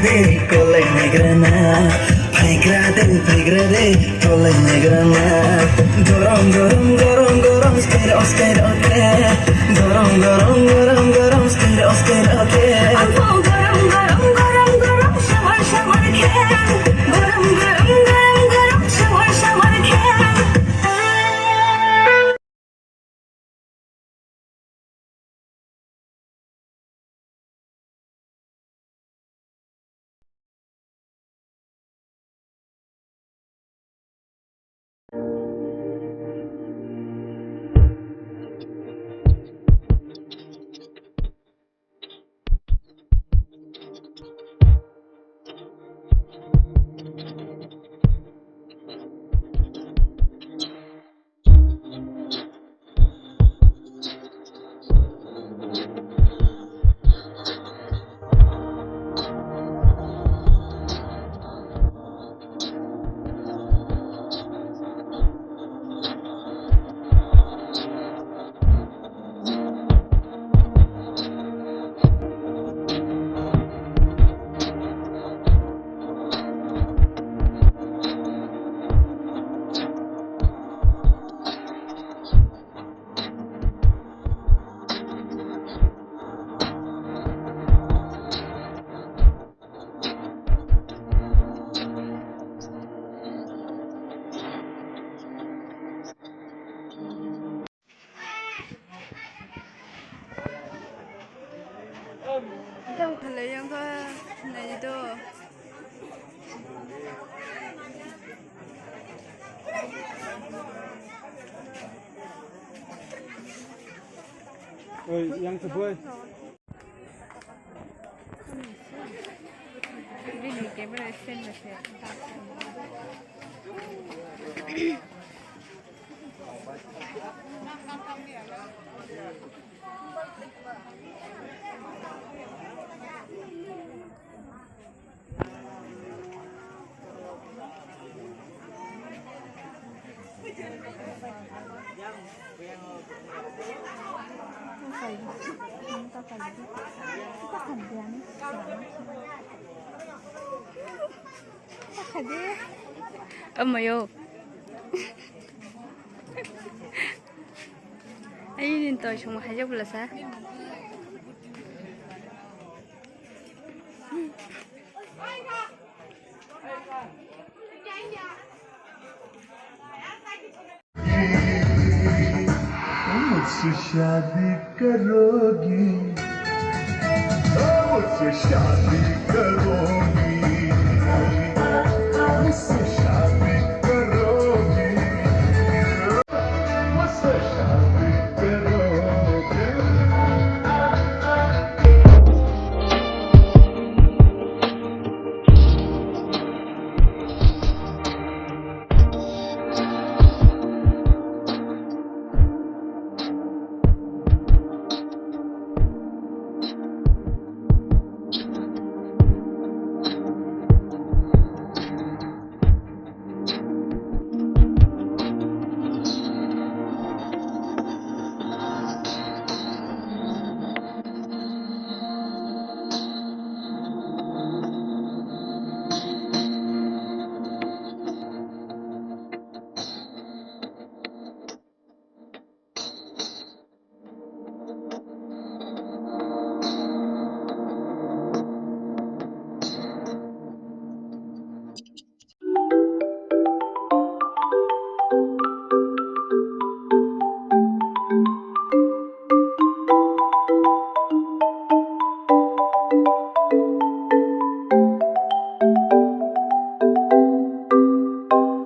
de cola negrana Faigra de cola negrana Gorom gorom gorom gorom skate skate okay Gorom gorom gorom gorom skate skate okay Ammo gorom gorom gorom gorom shower shower can Gorom gorom gorom gorom shower shower can Đâu phải lấy em thôi này gì đâu yang sebuah ini kamera sen masih Yo ayun to cuma aja belas ah मुझसे शादी करोगी मुझसे शादी करोगी